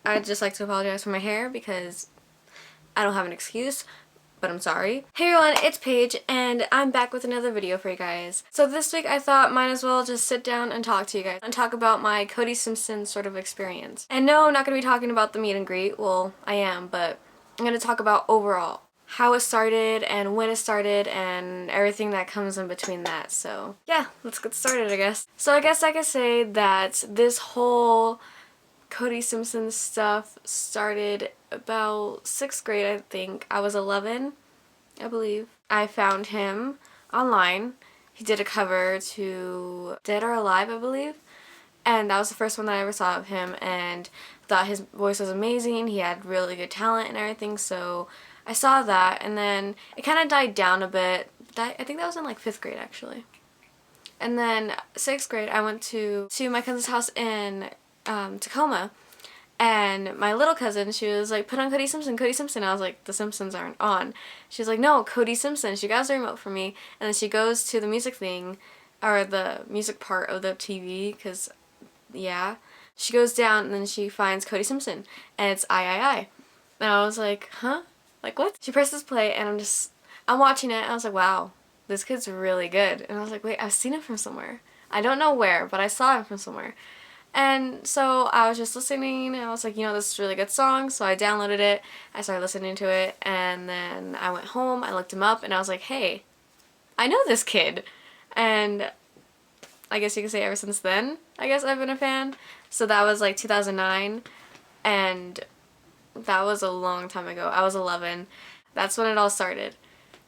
I'd just like to apologize for my hair because I don't have an excuse, but I'm sorry. Hey everyone, it's Paige, and I'm back with another video for you guys. So this week I thought might as well just sit down and talk to you guys and talk about my Cody Simpson sort of experience. And no, I'm not going to be talking about the meet and greet. Well, I am, but I'm going to talk about overall. How it started and when it started and everything that comes in between that. So yeah, let's get started I guess. So I guess I could say that this whole Cody Simpson stuff started about 6th grade, I think. I was 11, I believe. I found him online. He did a cover to Dead or Alive, I believe. And that was the first one that I ever saw of him, and thought his voice was amazing. He had really good talent and everything, so I saw that, and then it kind of died down a bit. I think that was in like 5th grade actually. And then 6th grade I went to my cousin's house in Tacoma, and my little cousin, she was like, put on Cody Simpson, Cody Simpson. I was like, the Simpsons aren't on. She was like, no, Cody Simpson. She grabs the remote for me, and then she goes to the music thing, or the music part of the TV, because yeah, she goes down and then she finds Cody Simpson, and it's I. And I was like, huh? Like, what? She presses play, and I'm watching it, and I was like, wow, this kid's really good. And I was like, wait, I've seen him from somewhere. I don't know where, but I saw him from somewhere. And so I was just listening, and I was like, you know, this is a really good song, so I downloaded it, I started listening to it, and then I went home, I looked him up, and I was like, hey, I know this kid. And I guess you could say ever since then, I guess I've been a fan. So that was like 2009, and that was a long time ago. I was 11. That's when it all started.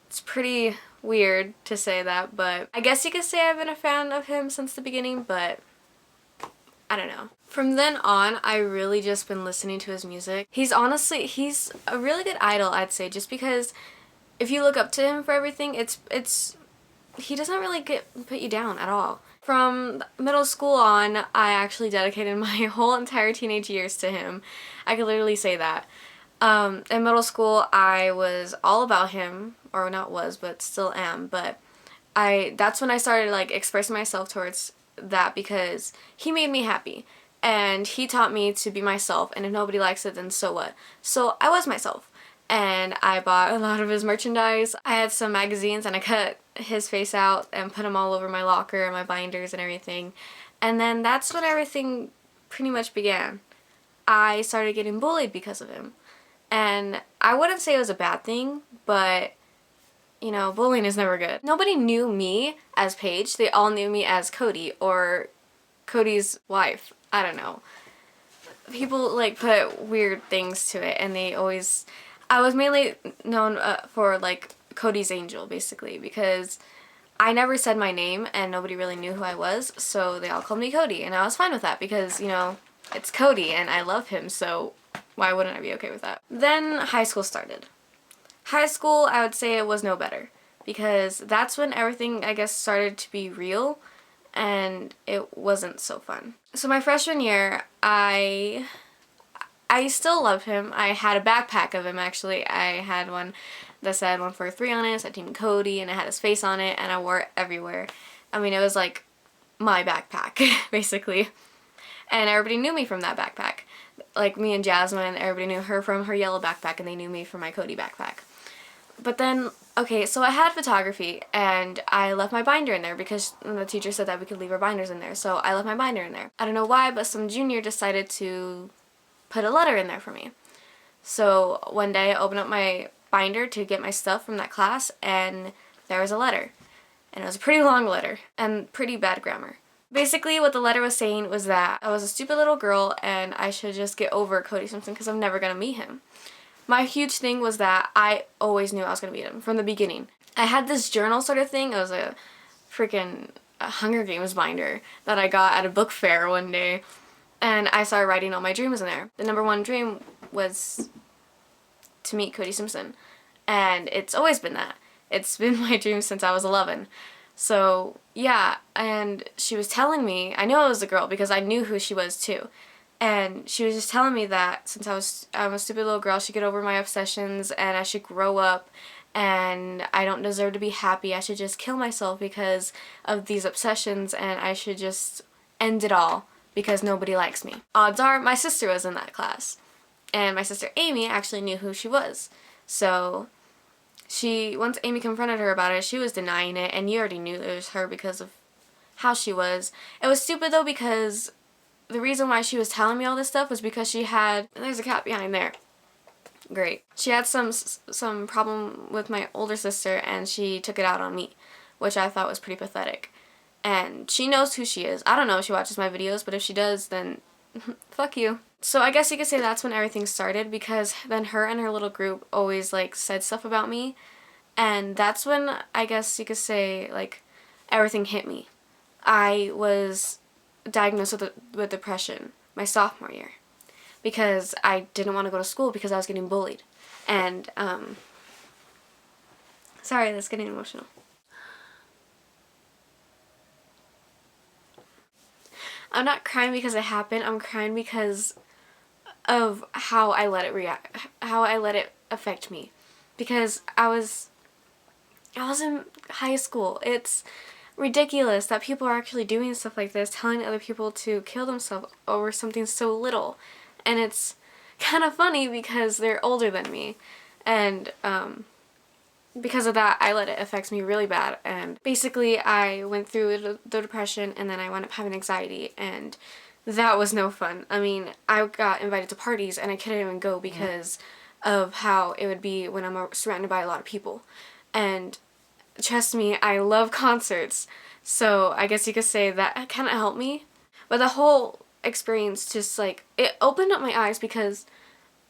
It's pretty weird to say that, but I guess you could say I've been a fan of him since the beginning, but I don't know. From then on, I really just been listening to his music. He's a really good idol, I'd say, just because if you look up to him for everything, he doesn't really put you down at all. From middle school on, I actually dedicated my whole entire teenage years to him. I could literally say that. In middle school, I was all about him, or not was, but still am, but that's when I started like expressing myself towards that, because he made me happy, and he taught me to be myself, and if nobody likes it, then so what? So I was myself, and I bought a lot of his merchandise. I had some magazines, and I cut his face out and put them all over my locker and my binders and everything. And then that's when everything pretty much began. I started getting bullied because of him. And I wouldn't say it was a bad thing, but you know, bullying is never good. Nobody knew me as Paige. They all knew me as Cody, or Cody's wife. I don't know. People like put weird things to it, and I was mainly known for like Cody's angel, basically, because I never said my name and nobody really knew who I was, so they all called me Cody, and I was fine with that because, you know, it's Cody and I love him, so why wouldn't I be okay with that? Then high school started. High school, I would say it was no better, because that's when everything, I guess, started to be real, and it wasn't so fun. So my freshman year, I still love him. I had a backpack of him, actually. I had one that said 143 on it, said Team Cody, and it had his face on it, and I wore it everywhere. I mean, it was like my backpack, basically. And everybody knew me from that backpack. Like me and Jasmine, everybody knew her from her yellow backpack, and they knew me from my Cody backpack. But then, okay, so I had photography, and I left my binder in there because the teacher said that we could leave our binders in there, so I left my binder in there. I don't know why, but some junior decided to put a letter in there for me. So one day I opened up my binder to get my stuff from that class, and there was a letter. And it was a pretty long letter, and pretty bad grammar. Basically, what the letter was saying was that I was a stupid little girl, and I should just get over Cody Simpson because I'm never going to meet him. My huge thing was that I always knew I was going to meet him from the beginning. I had this journal sort of thing. It was a freaking Hunger Games binder that I got at a book fair one day, and I started writing all my dreams in there. The number one dream was to meet Cody Simpson, and it's always been that. It's been my dream since I was 11. So yeah, and she was telling me, I knew it was a girl because I knew who she was too, and she was just telling me that since I'm a stupid little girl, I should get over my obsessions, and I should grow up, and I don't deserve to be happy. I should just kill myself because of these obsessions, and I should just end it all because nobody likes me. Odds are my sister was in that class. And my sister Amy actually knew who she was. So once Amy confronted her about it, she was denying it, and you already knew it was her because of how she was. It was stupid though, because the reason why she was telling me all this stuff was because she had, and there's a cat behind there. Great. She had some problem with my older sister, and she took it out on me, which I thought was pretty pathetic. And she knows who she is. I don't know if she watches my videos, but if she does, then fuck you. So I guess you could say that's when everything started, because then her and her little group always like said stuff about me, and that's when I guess you could say like everything hit me. I was diagnosed with depression my sophomore year because I didn't want to go to school because I was getting bullied. And sorry, that's getting emotional. I'm not crying because it happened. I'm crying because of how I let it affect me. Because I was in high school. It's ridiculous that people are actually doing stuff like this, telling other people to kill themselves over something so little. And it's kind of funny because they're older than me. And because of that, I let it affect me really bad. And basically, I went through the depression, and then I wound up having anxiety, and that was no fun. I mean, I got invited to parties, and I couldn't even go because of how it would be when I'm surrounded by a lot of people. And trust me, I love concerts, so I guess you could say that kind of helped me. But the whole experience just, like, it opened up my eyes, because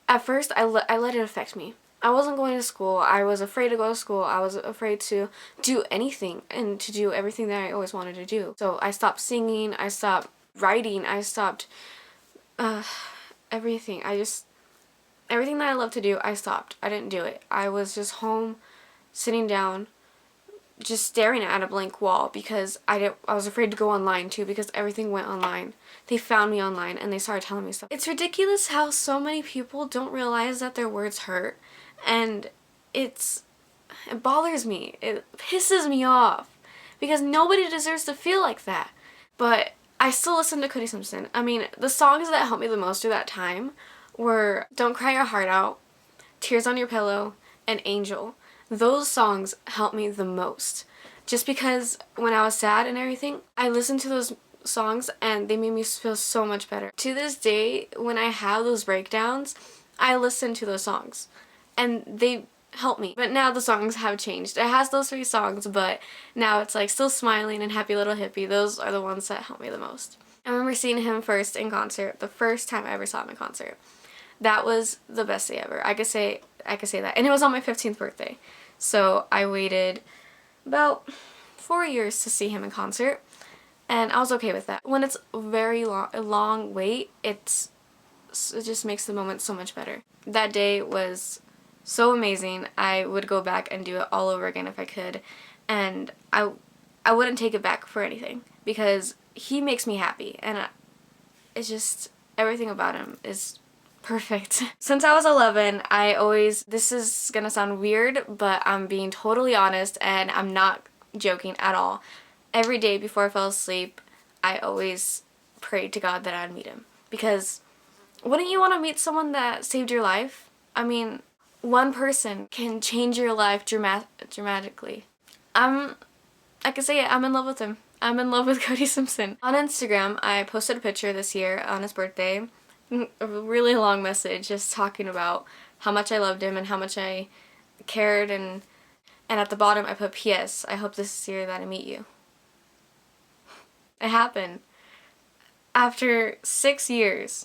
at first I let it affect me. I wasn't going to school. I was afraid to go to school. I was afraid to do anything and to do everything that I always wanted to do. So I stopped singing. I stopped writing. I stopped everything. Everything that I love to do, I stopped. I didn't do it. I was just home, sitting down, just staring at a blank wall, because I was afraid to go online too, because everything went online. They found me online and they started telling me stuff. It's ridiculous how so many people don't realize that their words hurt, and it bothers me. It pisses me off, because nobody deserves to feel like that. But I still listen to CODY Simpson. I mean, the songs that helped me the most through that time were Don't Cry Your Heart Out, Tears on Your Pillow, and Angel. Those songs helped me the most. Just because when I was sad and everything, I listened to those songs and they made me feel so much better. To this day, when I have those breakdowns, I listen to those songs and they help me. But now the songs have changed. It has those 3 songs, but now it's like Still Smiling and Happy Little Hippie. Those are the ones that help me the most. I remember seeing him first in concert, the first time I ever saw him in concert. That was the best day ever. I could say that. And it was on my 15th birthday. So I waited about 4 years to see him in concert, and I was okay with that. When it's a long wait, it just makes the moment so much better. That day was so amazing. I would go back and do it all over again if I could, and I wouldn't take it back for anything, because he makes me happy, and it's just everything about him is perfect. Since I was 11, this is gonna sound weird, but I'm being totally honest and I'm not joking at all. Every day before I fell asleep, I always prayed to God that I'd meet him. Because wouldn't you want to meet someone that saved your life? I mean, one person can change your life dramatically. I can say it, I'm in love with him. I'm in love with CODY Simpson. On Instagram, I posted a picture this year on his birthday. A really long message just talking about how much I loved him and how much I cared, and at the bottom I put PS, I hope this is the year that I meet you. It happened. After 6 years.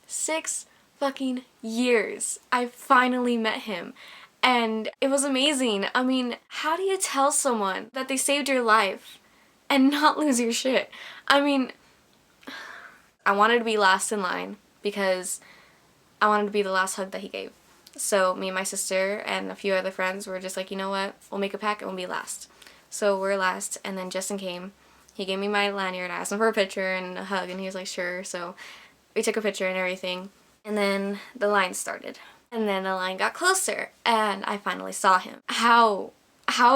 6 fucking years. I finally met him. And it was amazing. I mean, how do you tell someone that they saved your life and not lose your shit? I mean, I wanted to be last in line, because I wanted to be the last hug that he gave. So me and my sister and a few other friends were just like, you know what, we'll make a pact and we'll be last. So we're last, and then Justin came. He gave me my lanyard. I asked him for a picture and a hug, and he was like, sure. So we took a picture and everything. And then the line started. And then the line got closer, and I finally saw him. How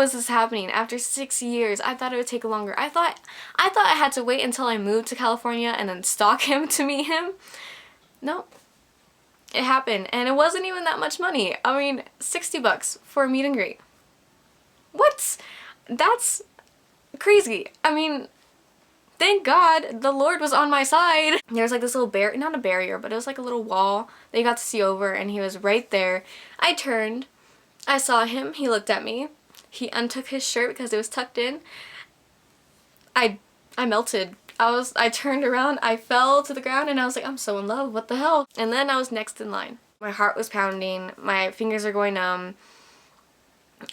is this happening? After 6 years, I thought it would take longer. I thought I had to wait until I moved to California and then stalk him to meet him. Nope. it happened, and it wasn't even that much money. I mean, $60 for a meet and greet. What? That's crazy. I mean, thank God the Lord was on my side. There was like this little not a barrier, but it was like a little wall that you got to see over, and he was right there. I turned, I saw him, he looked at me, he untook his shirt because it was tucked in. I melted. I turned around, I fell to the ground, and I was like, I'm so in love, what the hell? And then I was next in line. My heart was pounding, my fingers were going numb,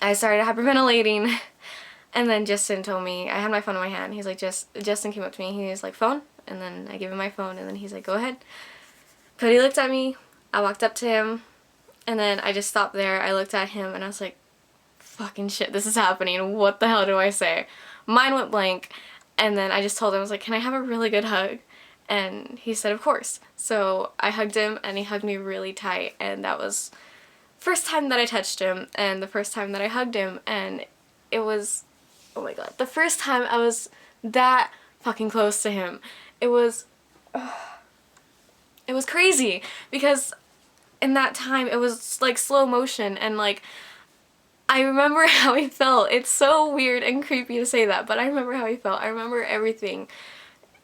I started hyperventilating, and then Justin told me, I had my phone in my hand, he's like, Justin came up to me, he was like, phone? And then I gave him my phone, and then he's like, go ahead. Cody looked at me, I walked up to him, and then I just stopped there, I looked at him, and I was like, fucking shit, this is happening, what the hell do I say? Mine went blank. And then I just told him, I was like, can I have a really good hug? And he said, of course. So I hugged him, and he hugged me really tight, and that was first time that I touched him, and the first time that I hugged him, and it was, oh my god, the first time I was that fucking close to him. It was crazy, because in that time it was like slow motion, and like, I remember how he felt. It's so weird and creepy to say that, but I remember how he felt. I remember everything.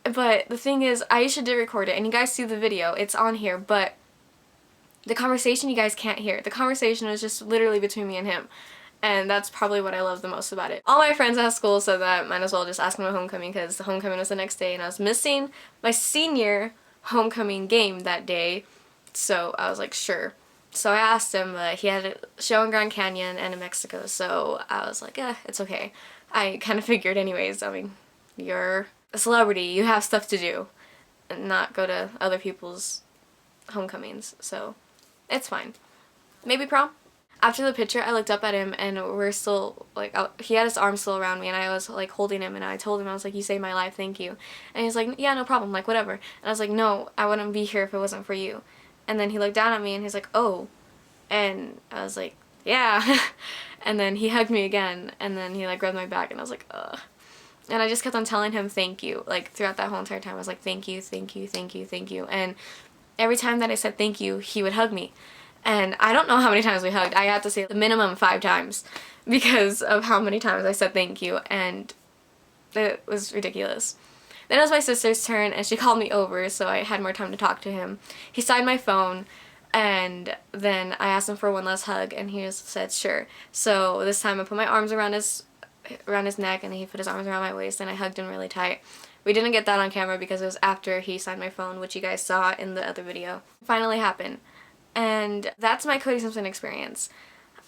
But the thing is, Aisha did record it, and you guys see the video. It's on here, but the conversation you guys can't hear. The conversation was just literally between me and him. And that's probably what I love the most about it. All my friends at school said that might as well just ask me about homecoming, because the homecoming was the next day, and I was missing my senior homecoming game that day. So I was like, sure. So I asked him, he had a show in Grand Canyon and in Mexico, so I was like, it's okay. I kind of figured anyways, I mean, you're a celebrity, you have stuff to do, and not go to other people's homecomings, so it's fine. Maybe prom? After the picture, I looked up at him, and we're still, like, he had his arm still around me, and I was, like, holding him, and I told him, I was like, you saved my life, thank you. And he's like, yeah, no problem, like, whatever. And I was like, no, I wouldn't be here if it wasn't for you. And then he looked down at me, and he's like, oh. And I was like, yeah. And then he hugged me again, and then he, like, rubbed my back, and I was like, ugh. And I just kept on telling him thank you. Like, throughout that whole entire time, I was like, thank you, thank you, thank you, thank you. And every time that I said thank you, he would hug me. And I don't know how many times we hugged. I had to say the minimum 5 times because of how many times I said thank you, and it was ridiculous. Then it was my sister's turn, and she called me over, so I had more time to talk to him. He signed my phone, and then I asked him for one last hug, and he just said sure. So this time I put my arms around his neck, and he put his arms around my waist, and I hugged him really tight. We didn't get that on camera because it was after he signed my phone, which you guys saw in the other video. It finally happened. And that's my Cody Simpson experience.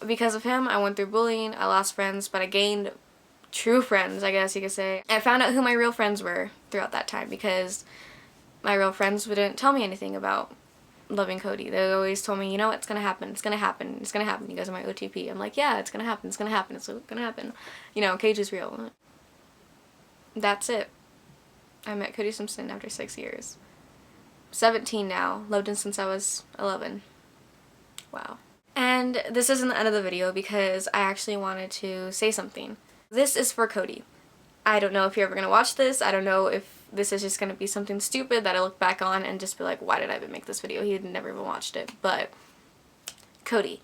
Because of him, I went through bullying, I lost friends, but I gained true friends, I guess you could say. I found out who my real friends were throughout that time, because my real friends wouldn't tell me anything about loving Cody. They always told me, you know, it's gonna happen, it's gonna happen, it's gonna happen. You guys are my OTP. I'm like, yeah, it's gonna happen, it's gonna happen, it's gonna happen. You know, Paige is real. That's it. I met Cody Simpson after 6 years. 17 now. Loved him since I was 11. Wow. And this isn't the end of the video because I actually wanted to say something. This is for Cody. I don't know if you're ever going to watch this. I don't know if this is just going to be something stupid that I look back on and just be like, why did I even make this video? He had never even watched it. But, Cody.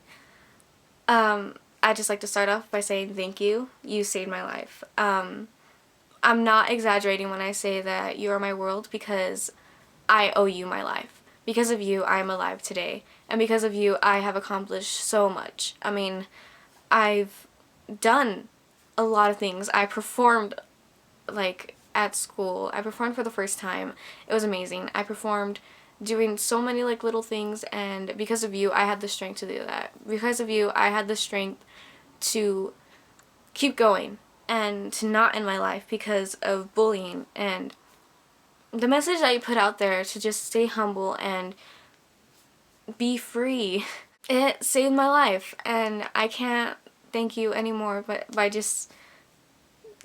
I'd just like to start off by saying thank you. You saved my life. I'm not exaggerating when I say that you are my world, because I owe you my life. Because of you, I am alive today. And because of you, I have accomplished so much. I mean, I've done a lot of things. I performed, like, at school. I performed for the first time. It was amazing. I performed doing so many, like, little things, and because of you, I had the strength to do that. Because of you, I had the strength to keep going and to not end my life because of bullying. And the message that you put out there to just stay humble and be free, it saved my life, and I can't thank you anymore but by just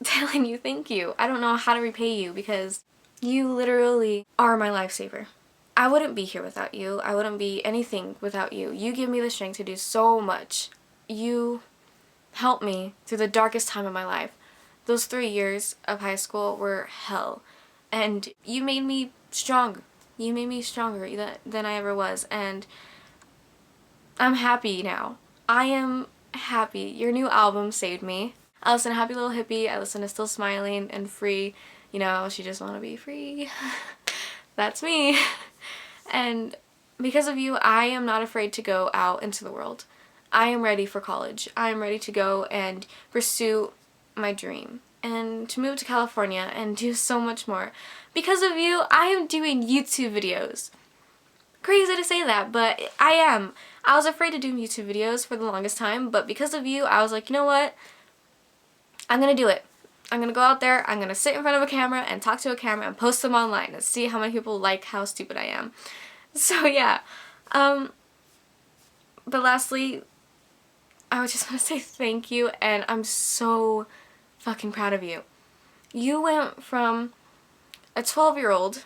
telling you thank you. I don't know how to repay you because you literally are my lifesaver. I wouldn't be here without you. I wouldn't be anything without you. You give me the strength to do so much. You helped me through the darkest time of my life. Those 3 years of high school were hell. And you made me stronger. You made me stronger than I ever was. And I'm happy now. I am happy. Your new album saved me. I listen to Happy Little Hippie. I listen to Still Smiling and Free. You know, she just wanna be free. That's me. And because of you, I am not afraid to go out into the world. I am ready for college. I am ready to go and pursue my dream and to move to California and do so much more. Because of you, I am doing YouTube videos. Crazy to say that, but I am. I was afraid to do YouTube videos for the longest time, but because of you, I was like, you know what? I'm gonna do it. I'm gonna go out there, I'm gonna sit in front of a camera and talk to a camera and post them online and see how many people like how stupid I am. So yeah. But lastly, I would just want to say thank you, and I'm so fucking proud of you. You went from a 12-year-old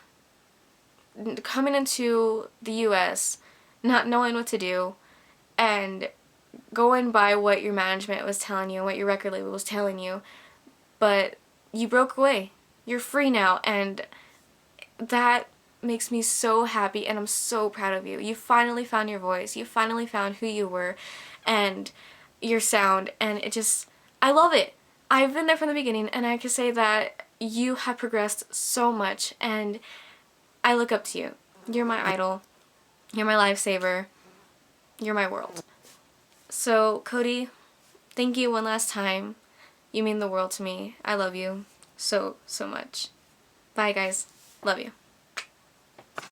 coming into the US, not knowing what to do, and going by what your management was telling you, what your record label was telling you, but you broke away. You're free now, and that makes me so happy, and I'm so proud of you. You finally found your voice. You finally found who you were and your sound, and it just, I love it. I've been there from the beginning, and I can say that you have progressed so much, and I look up to you. You're my idol. You're my lifesaver. You're my world. So, Cody, thank you one last time. You mean the world to me. I love you so, so much. Bye, guys. Love you.